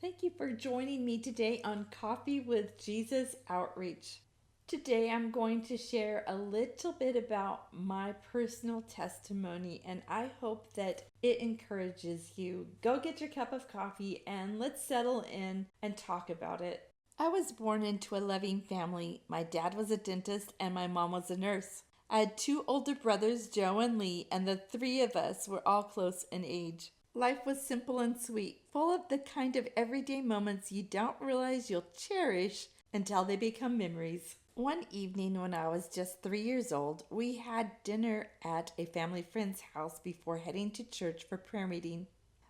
Thank you for joining me today on Coffee with Jesus Outreach. Today I'm going to share a little bit about my personal testimony, and I hope that it encourages you. Go get your cup of coffee and let's settle in and talk about it. I was born into a loving family. My dad was a dentist and my mom was a nurse. I had two older brothers, Joe and Lee, and the three of us were all close in age. Life was simple and sweet, full of the kind of everyday moments you don't realize you'll cherish until they become memories. One evening when I was just 3 years old, we had dinner at a family friend's house before heading to church for prayer meeting.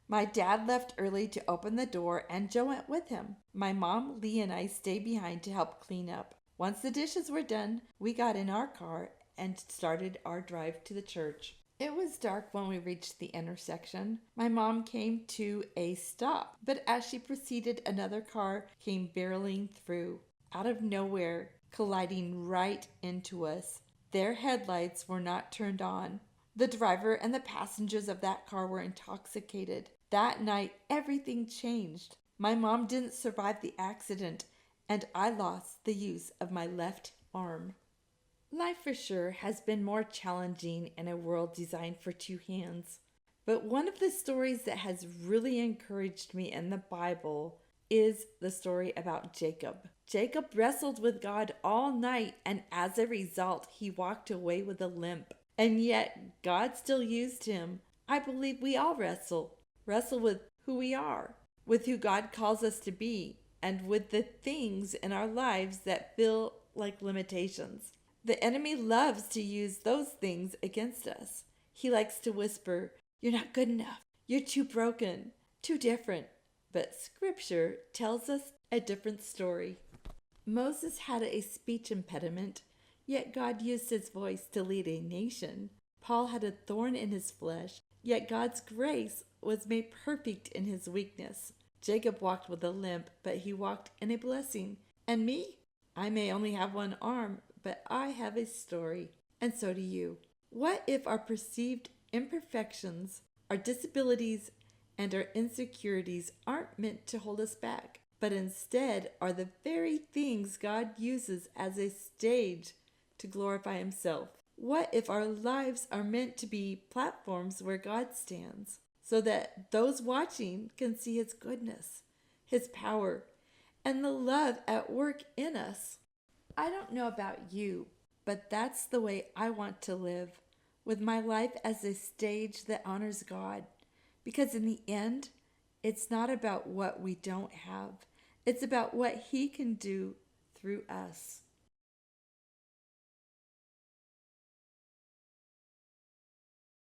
My dad left early to open the door, and Joe went with him. My mom, Lee, and I stayed behind to help clean up. Once the dishes were done, we got in our car and started our drive to the church. It was dark when we reached the intersection. My mom came to a stop, but as she proceeded, another car came barreling through, out of nowhere, colliding right into us. Their headlights were not turned on. The driver and the passengers of that car were intoxicated. That night, everything changed. My mom didn't survive the accident, and I lost the use of my left arm. Life for sure has been more challenging in a world designed for two hands. But one of the stories that has really encouraged me in the Bible is the story about Jacob. Jacob wrestled with God all night, and as a result, he walked away with a limp. And yet, God still used him. I believe we all wrestle with who we are, with who God calls us to be, and with the things in our lives that feel like limitations. The enemy loves to use those things against us. He likes to whisper, "You're not good enough. You're too broken, too different." But Scripture tells us a different story. Moses had a speech impediment, yet God used his voice to lead a nation. Paul had a thorn in his flesh, yet God's grace was made perfect in his weakness. Jacob walked with a limp, but he walked in a blessing. And me? I may only have one arm, but I have a story, and so do you. What if our perceived imperfections, our disabilities, and our insecurities aren't meant to hold us back, but instead are the very things God uses as a stage to glorify Himself? What if our lives are meant to be platforms where God stands, so that those watching can see His goodness, His power, and the love at work in us? I don't know about you, but that's the way I want to live, with my life as a stage that honors God. Because in the end, it's not about what we don't have, it's about what He can do through us.